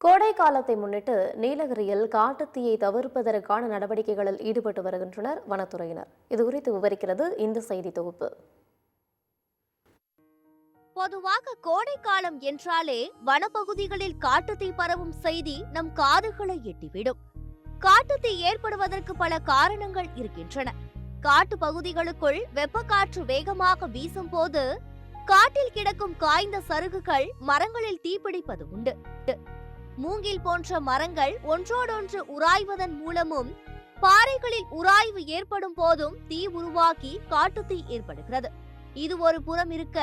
கோடை காலத்தை முன்னிட்டு நீலகிரியில் காட்டுத்தீயை தவிர்ப்பதற்கான நடவடிக்கைகளில் ஈடுபட்டு வருகின்றனர் வனத்துறையினர். இதுகுறித்து விவரிக்கிறது இந்த செய்தி தொகுப்பு. பொதுவாக கோடை காலம் என்றாலே வனப்பகுதிகளில் காட்டுத்தீ பரவும் செய்தி நம் காதுகளை எட்டிவிடும். காட்டுத்தீ ஏற்படுவதற்கு பல காரணங்கள் இருக்கின்றன. காட்டு பகுதிகளுக்குள் வெப்பக்காற்று வேகமாக வீசும் போது காட்டில் கிடக்கும் காய்ந்த சருகுகள் மரங்களில் தீப்பிடிப்பது உண்டு. மூங்கில் போன்ற மரங்கள் ஒன்றோடொன்று உராய்வதன் மூலமும் பாறைகளில் உராய்வு ஏற்படும் போதும் தீ உருவாக்கி காட்டுத்தீ ஏற்படுகிறது. இது ஒரு புறம் இருக்க,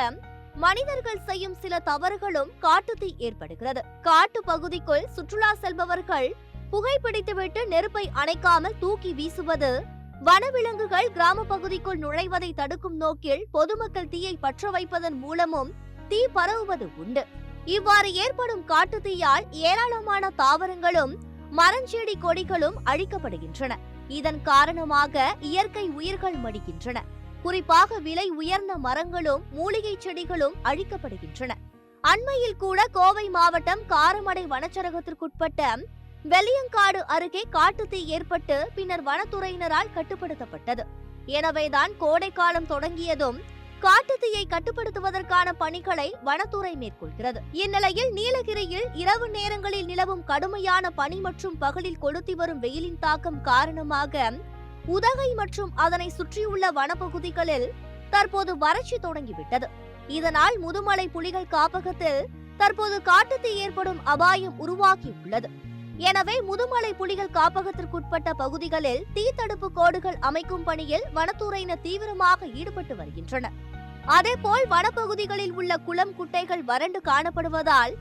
மனிதர்கள் செய்யும் சில தவறுகளும் காட்டுத்தீ ஏற்படுகிறது. காட்டு பகுதிக்குள் சுற்றுலா செல்பவர்கள் புகைப்பிடித்துவிட்டு நெருப்பை அணைக்காமல் தூக்கி வீசுவது, வனவிலங்குகள் கிராம பகுதிக்குள் நுழைவதை தடுக்கும் நோக்கில் பொதுமக்கள் தீயை பற்ற வைப்பதன் மூலமும் தீ பரவுவது உண்டு. இவ்வாறு ஏற்படும் காட்டுத்தீயால் ஏராளமான தாவரங்களும் மரஞ்செடி கொடிகளும் அழிக்கப்படுகின்றன. இதன் காரணமாக இயற்கை உயிர்கள் மடிக்கின்றன. குறிப்பாக விலை உயர்ந்த மரங்களும் மூலிகை செடிகளும் அழிக்கப்படுகின்றன. அண்மையில் கூட கோவை மாவட்டம் காரமடை வனச்சரகத்திற்குட்பட்ட வெள்ளியங்காடு அருகே காட்டுத்தீ ஏற்பட்டு பின்னர் வனத்துறையினரால் கட்டுப்படுத்தப்பட்டது. எனவேதான் கோடை காலம் தொடங்கியதும் காட்டுத்தீயை கட்டுப்படுத்துவதற்கான பணிகளை வனத்துறை மேற்கொள்கிறது. இந்நிலையில் நீலகிரியில் இரவு நேரங்களில் நிலவும் கடுமையான பனி மற்றும் பகலில் கொளுத்தி வரும் வெயிலின் தாக்கம் காரணமாக உதகை மற்றும் அதனை சுற்றியுள்ள வனப்பகுதிகளில் தற்போது வறட்சி தொடங்கிவிட்டது. இதனால் முதுமலை புலிகள் காப்பகத்தில் தற்போது காட்டுத்தீ ஏற்படும் அபாயம் உருவாகியுள்ளது. எனவே முதுமலை புலிகள் காப்பகத்திற்குட்பட்ட பகுதிகளில் தீ தடுப்பு கோடுகள் அமைக்கும் பணியில் வனத்துறையினர் தீவிரமாக ஈடுபட்டு வருகின்றனர். அதேபோல் வனப்பகுதிகளில் உள்ள குளம் குட்டைகள் வறண்டு காணப்படுவதால்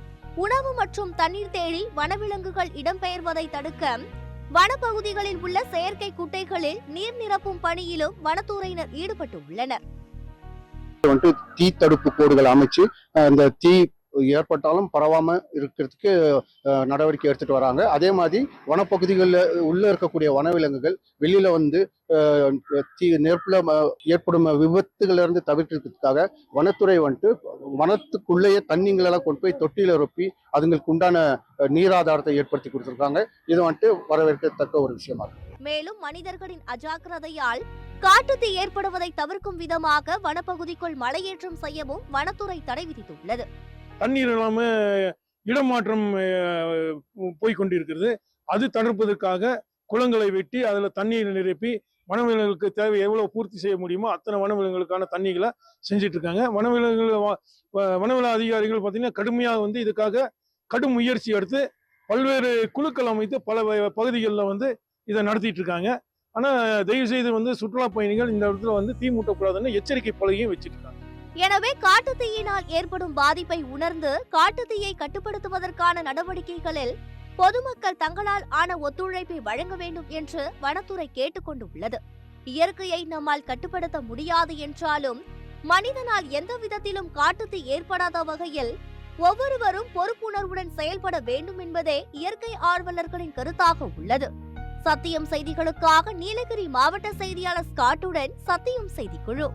உணவு மற்றும் தண்ணீர் தேடி வனவிலங்குகள் இடம்பெயர்வதை தடுக்க வனப்பகுதிகளில் உள்ள செயற்கை குட்டைகளில் நீர் நிரப்பும் பணியிலும் வனத்துறையினர் ஈடுபட்டு உள்ளனர். தீ தடுப்பு கோடுகள் அமைச்சு அந்த தீ ஏற்பட்டாலும் பரவாம இருக்கிறதுக்கு நடவடிக்கை எடுத்துட்டு வராங்க. அதே மாதிரி வனப்பகுதிகளில் உள்ள இருக்கக்கூடிய வனவிலங்குகள் வெளியில வந்து நெருப்புல ஏற்படும் விபத்துகள் இருந்து தவிர்க்கிறதுக்காக வனத்துறை வனத்துக்குள்ளேயே தண்ணிங்களெல்லாம் கொண்டு போய் தொட்டியில ரொப்பி அதுங்களுக்கு உண்டான நீராதாரத்தை ஏற்படுத்தி கொடுத்திருக்காங்க. இது வரவேற்கத்தக்க ஒரு விஷயமா இருக்கு. மேலும் மனிதர்களின் அஜாக்கிரதையால் காட்டுத்தீ ஏற்படுவதை தவிர்க்கும் விதமாக வனப்பகுதிக்குள் மலையேற்றம் செய்யவும் வனத்துறை தடை விதித்துள்ளது. தண்ணீர் இல்லாம இடமாற்றம் போய்கொண்டிருக்கிறது. அது தடுப்பதற்காக குளங்களை வெட்டி அதுல தண்ணீர் நிரப்பி வனவிலங்குகளுக்கு தேவை எவ்வளவு பூர்த்தி செய்ய முடியுமோ அத்தனை வனவிலங்குகளுக்கான தண்ணிகளை செஞ்சிட்டு இருக்காங்க. வனவில அதிகாரிகள் பார்த்தீங்கன்னா கடுமையாக இதுக்காக கடும் முயற்சி எடுத்து பல்வேறு குழுக்கள் அமைத்து பல பகுதிகளில் இதை நடத்திட்டு இருக்காங்க. ஆனா தயவு செய்து சுற்றுலா பயணிகள் இந்த இடத்துல தீ மூட்டக்கூடாதுன்னு எச்சரிக்கை பலகையும் வச்சிட்டு இருக்காங்க. எனவே காட்டுத்தீயினால் ஏற்படும் பாதிப்பை உணர்ந்து காட்டுத்தீயை கட்டுப்படுத்துவதற்கான நடவடிக்கைகளில் பொதுமக்கள் தங்களால் ஆன ஒத்துழைப்பை வழங்க வேண்டும் என்று வனத்துறை கேட்டுக்கொண்டு உள்ளது. இயற்கையை நம்மால் கட்டுப்படுத்த முடியாது என்றாலும் மனிதனால் எந்த விதத்திலும் காட்டுத்தீ ஏற்படாத வகையில் ஒவ்வொருவரும் பொறுப்புணர்வுடன் செயல்பட வேண்டும் என்பதே இயற்கை ஆர்வலர்களின் கருத்தாக உள்ளது. சத்தியம் செய்திகளுக்காக நீலகிரி மாவட்ட செய்தியாளர் ஸ்காட்டுடன் சத்தியம் செய்திக்குழு.